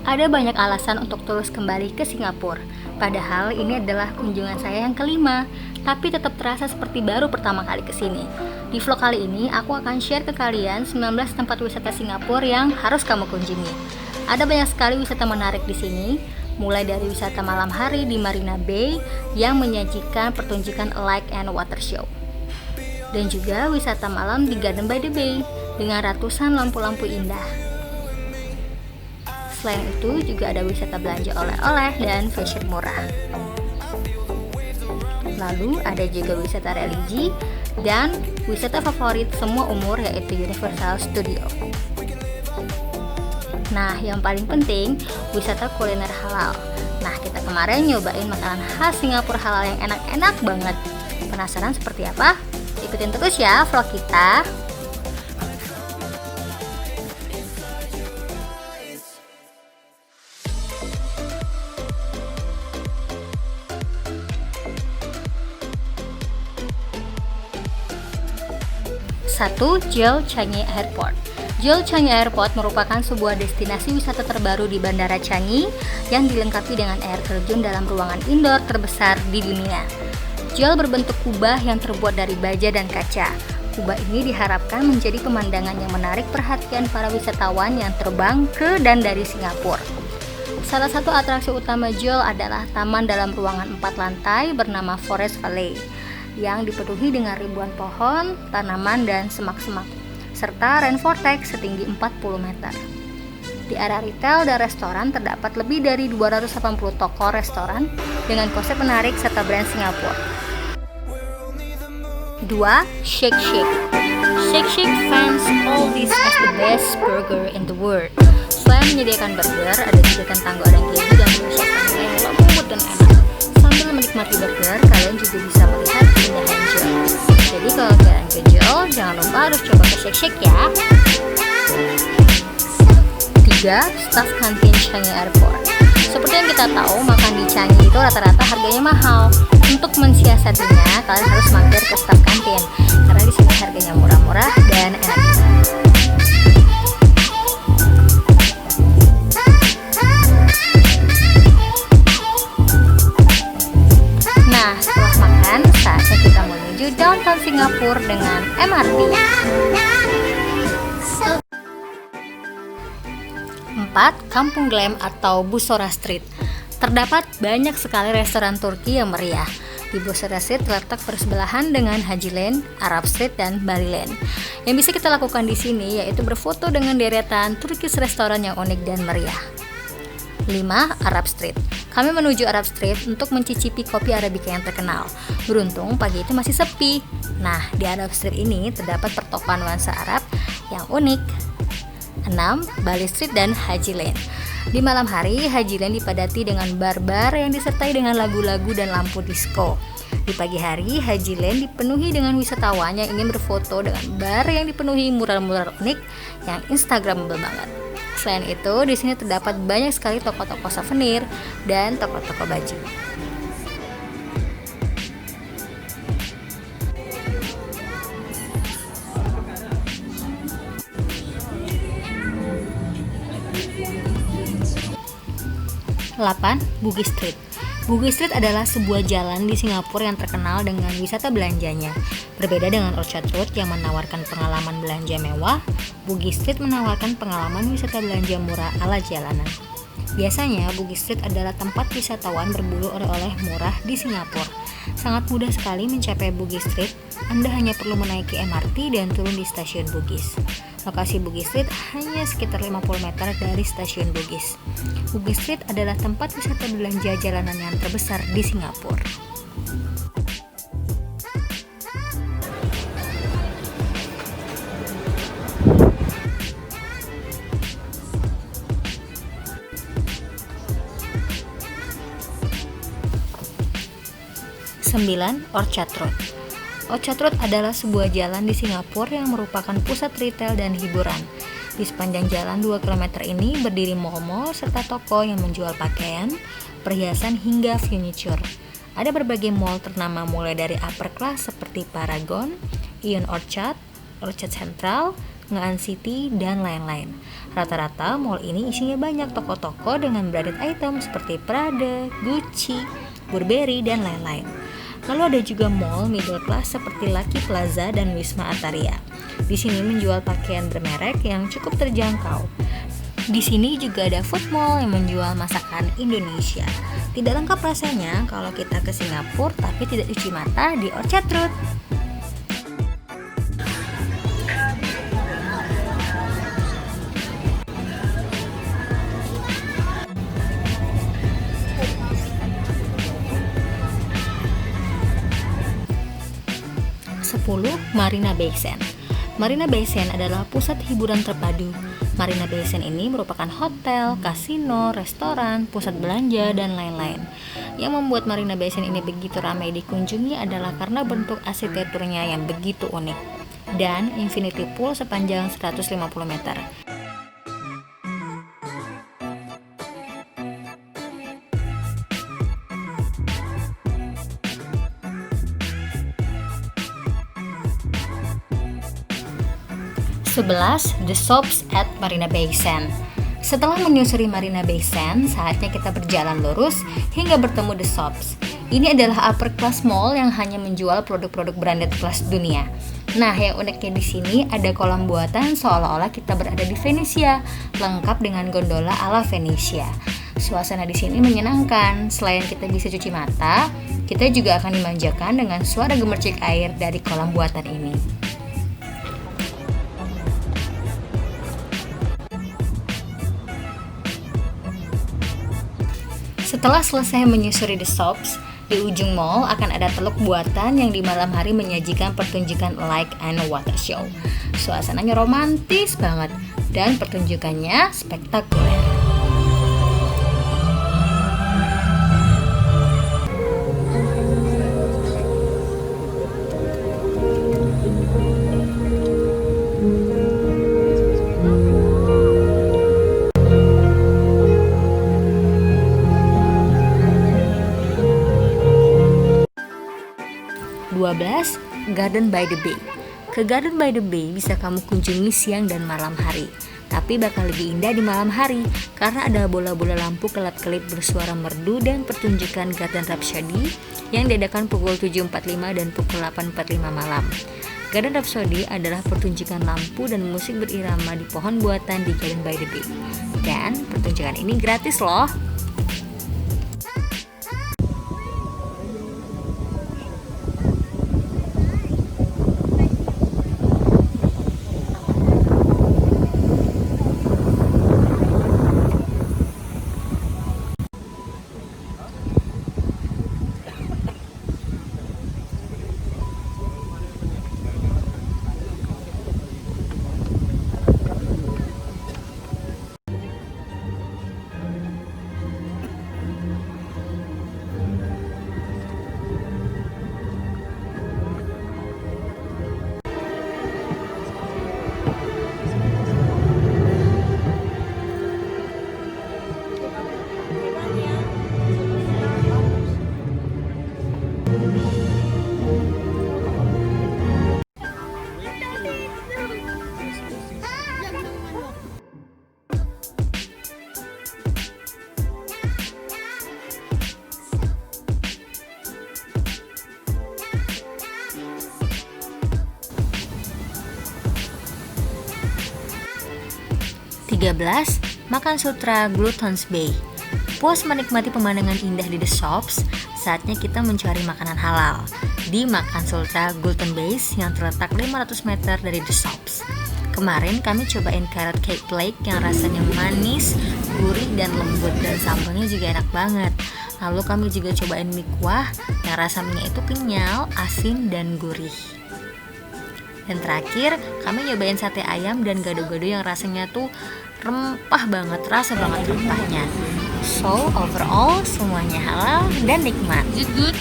Ada banyak alasan untuk terus kembali ke Singapura. Padahal ini adalah kunjungan saya yang kelima, tapi tetap terasa seperti baru pertama kali ke sini. Di vlog kali ini, aku akan share ke kalian 19 tempat wisata Singapura yang harus kamu kunjungi. Ada banyak sekali wisata menarik di sini, mulai dari wisata malam hari di Marina Bay yang menyajikan pertunjukan light and water show. Dan juga wisata malam di Garden by the Bay dengan ratusan lampu-lampu indah. Selain itu juga ada wisata belanja oleh-oleh dan fashion murah. Lalu ada juga wisata religi dan wisata favorit semua umur yaitu Universal Studio. Nah, yang paling penting wisata kuliner halal. Nah, kita kemarin nyobain makanan khas Singapura halal yang enak-enak banget. Penasaran seperti apa? Ikutin terus ya vlog kita. Satu, Jewel Changi Airport. Jewel Changi Airport merupakan sebuah destinasi wisata terbaru di Bandara Changi yang dilengkapi dengan air terjun dalam ruangan indoor terbesar di dunia. Jewel berbentuk kubah yang terbuat dari baja dan kaca. Kubah ini diharapkan menjadi pemandangan yang menarik perhatian para wisatawan yang terbang ke dan dari Singapura. Salah satu atraksi utama Jewel adalah taman dalam ruangan 4 lantai bernama Forest Valley, yang dipenuhi dengan ribuan pohon, tanaman, dan semak-semak, serta rain vortex setinggi 40 meter. Di area retail dan restoran terdapat lebih dari 280 toko restoran dengan konsep menarik serta brand Singapura. 2. Shake Shack. Shake Shack fans all this as the best burger in the world. Selain menyediakan burger, ada juga kentang goreng keju dan masakan yang lembut dan enak. Sambil menikmati burger, kalian juga bisa melihat keindahan Jewel. Jadi kalau kalian ke Jewel, jangan lupa harus coba ke Shake Shack ya. 3. Staff Canteen Changi Airport. Seperti yang kita tahu, makan di Changi itu rata-rata harganya mahal. Untuk mensiasatinya, kalian harus mampir ke staff kantin karena di sini harganya murah-murah dan enak. Nah, setelah makan, saatnya kita menuju downtown Singapura dengan MRT. 4. Kampung Glam atau Bussorah Street. Terdapat banyak sekali restoran Turki yang meriah. Di Bussorah Street terletak bersebelahan dengan Haji Lane, Arab Street, dan Bali Lane. Yang bisa kita lakukan di sini yaitu berfoto dengan deretan Turkish restoran yang unik dan meriah. 5. Arab Street. Kami menuju Arab Street untuk mencicipi kopi Arabica yang terkenal. Beruntung pagi itu masih sepi. Nah, di Arab Street ini terdapat pertokoan nuansa Arab yang unik. 6. Bali Street dan Haji Lane. Di malam hari, Haji Lane dipadati dengan bar-bar yang disertai dengan lagu-lagu dan lampu disco. Di pagi hari, Haji Lane dipenuhi dengan wisatawan yang ingin berfoto dengan bar yang dipenuhi mural-mural unik yang instagramable banget. Selain itu, di sini terdapat banyak sekali toko-toko souvenir dan toko-toko baju. Delapan, Bugis Street. Bugis Street adalah sebuah jalan di Singapura yang terkenal dengan wisata belanjanya. Berbeda dengan Orchard Road yang menawarkan pengalaman belanja mewah, Bugis Street menawarkan pengalaman wisata belanja murah ala jalanan. Biasanya, Bugis Street adalah tempat wisatawan berburu oleh-oleh murah di Singapura. Sangat mudah sekali mencapai Bugis Street. Anda hanya perlu menaiki MRT dan turun di stasiun Bugis. Lokasi Bugis Street hanya sekitar 50 meter dari stasiun Bugis. Bugis Street adalah tempat wisata belanja jalanan yang terbesar di Singapura. Sembilan, Orchard Road. Orchard Road adalah sebuah jalan di Singapura yang merupakan pusat retail dan hiburan. Di sepanjang jalan 2 km ini berdiri mal-mal serta toko yang menjual pakaian, perhiasan hingga furniture. Ada berbagai mall ternama mulai dari upper class seperti Paragon, Ion Orchard, Orchard Central, Ngaan City, dan lain-lain. Rata-rata mall ini isinya banyak toko-toko dengan branded item seperti Prada, Gucci, Burberry, dan lain-lain. Lalu ada juga mall middle class seperti Lucky Plaza dan Wisma Ataria. Di sini menjual pakaian bermerek yang cukup terjangkau. Di sini juga ada food mall yang menjual masakan Indonesia. Tidak lengkap rasanya kalau kita ke Singapura tapi tidak cuci mata di Orchard Road. Marina Bay Sands. Marina Bay Sands adalah pusat hiburan terpadu. Marina Bay Sands ini merupakan hotel, kasino, restoran, pusat belanja, dan lain-lain. Yang membuat Marina Bay Sands ini begitu ramai dikunjungi adalah karena bentuk arsitekturnya yang begitu unik dan infinity pool sepanjang 150 meter. The Shops at Marina Bay Sands. Setelah menyusuri Marina Bay Sands, saatnya kita berjalan lurus hingga bertemu The Shops. Ini adalah upper class mall yang hanya menjual produk-produk branded kelas dunia. Nah, yang uniknya di sini ada kolam buatan seolah-olah kita berada di Venesia, lengkap dengan gondola ala Venesia. Suasana di sini menyenangkan. Selain kita bisa cuci mata, kita juga akan dimanjakan dengan suara gemercik air dari kolam buatan ini. Setelah selesai menyusuri The Shops, di ujung mall akan ada teluk buatan yang di malam hari menyajikan pertunjukan light and water show. Suasananya romantis banget dan pertunjukannya spektakuler. Garden by the Bay. Ke Garden by the Bay bisa kamu kunjungi siang dan malam hari, tapi bakal lebih indah di malam hari karena ada bola-bola lampu kelap-kelip bersuara merdu dan pertunjukan Garden Rhapsody yang diadakan pukul 7.45 dan pukul 8.45 malam. Garden Rhapsody adalah pertunjukan lampu dan musik berirama di pohon buatan di Garden by the Bay. Dan pertunjukan ini gratis loh. 13. Makan Sutra Glutton's Bay. Puas menikmati pemandangan indah di The Shops, saatnya kita mencari makanan halal di Makan Sutra Glutton Base yang terletak 500 meter dari The Shops. Kemarin kami cobain carrot cake flake yang rasanya manis, gurih dan lembut, dan sambalnya juga enak banget. Lalu kami juga cobain mie kuah yang rasanya itu kenyal, asin dan gurih. Dan terakhir kami nyobain sate ayam dan gado-gado yang rasanya tuh rempah banget, rasa banget rempahnya. So overall semuanya halal dan nikmat. Good.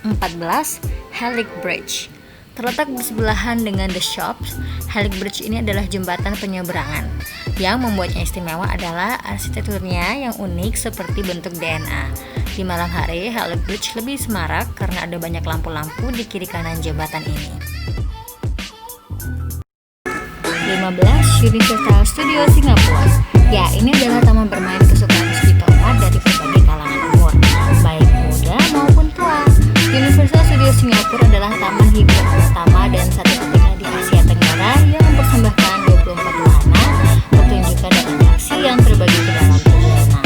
14. Halyk Bridge. Terletak bersebelahan dengan The Shops, Halyk Bridge ini adalah jembatan penyeberangan. Yang membuatnya istimewa adalah arsitekturnya yang unik seperti bentuk DNA. Di malam hari, Halyk Bridge lebih semarak karena ada banyak lampu-lampu di kiri kanan jembatan ini. 15. Universal Studio Singapura. Ya, ini adalah taman bermain kesukaan Rizky Thomas dari berbagai kalangan umur, baik muda maupun tua. Universal Studio Singapura adalah taman hiburan pertama dan satu-satunya di Asia Tenggara yang mempersembahkan 24 wahana, pertunjukan dan atraksi yang terbagi ke dalam 7 zona.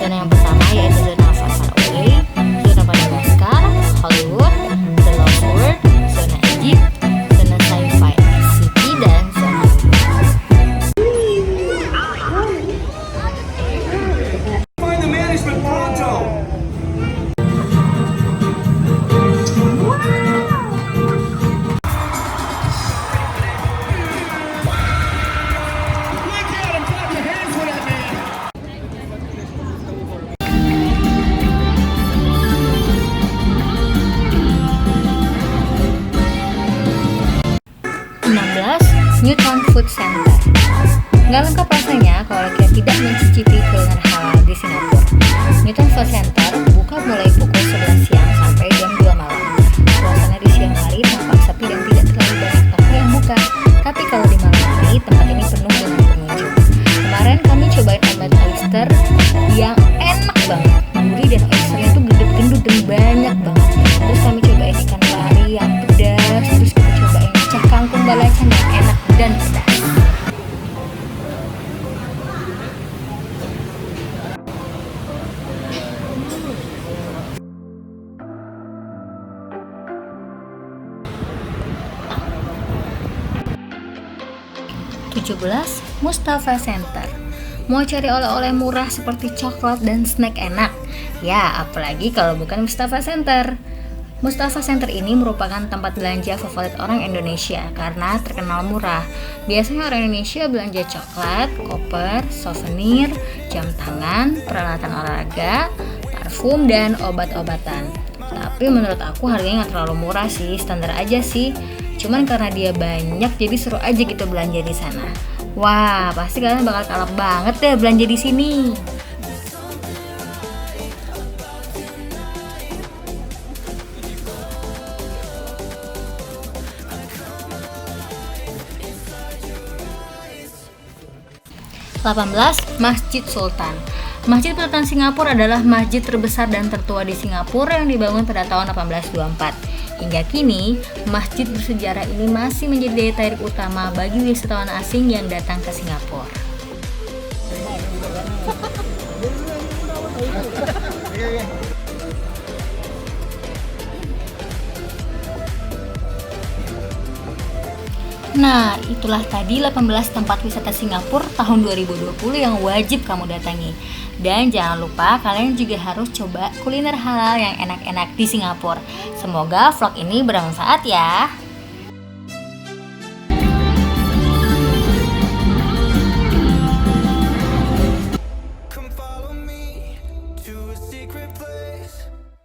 Zona yang pertama yaitu zona Far Far Away, zona Madagaskar, Hollywood, The Lost World, zona Egypt, zona Sci-Fi City, dan zona Find the management pronto. Look at him, clap your hands for that man. 16. Newton Food Center. Nggak lengkap rasanya kalau kita tidak mencicipi kuliner halal di Singapura. Newton Food Center buka mulai pukul 11 siang sampai jam 2 malam. Suasana di siang hari tampak sepi dan tidak terlalu banyak toko yang buka. Tapi kalau di malam hari, tempat ini penuh dengan pengunjung. Kemarin kami cobain omelet oyster yang enak banget. Gurih dan oysternya tuh gendut-gendut dan banyak banget. Terus kami cobain ikan pari yang pedas. Terus kita cobain cah kangkung balacan yang enak dan pedas. Tujuh belas. Mustafa Center. Mau cari oleh-oleh murah seperti coklat dan snack enak? Ya, apalagi kalau bukan Mustafa Center. Mustafa Center ini merupakan tempat belanja favorit orang Indonesia karena terkenal murah. Biasanya orang Indonesia belanja coklat, koper, souvenir, jam tangan, peralatan olahraga, parfum, dan obat-obatan. Tapi menurut aku harganya nggak terlalu murah sih, standar aja sih. Cuman karena dia banyak jadi seru aja gitu belanja di sana. Wah, pasti kalian bakal kalap banget deh belanja di sini. Delapan belas. Masjid Sultan. Masjid Sultan Singapura adalah masjid terbesar dan tertua di Singapura yang dibangun pada tahun 1824. Hingga kini, masjid bersejarah ini masih menjadi daya tarik utama bagi wisatawan asing yang datang ke Singapura. Nah, itulah tadi 18 tempat wisata Singapura tahun 2020 yang wajib kamu datangi. Dan jangan lupa kalian juga harus coba kuliner halal yang enak-enak di Singapura. Semoga vlog ini bermanfaat ya.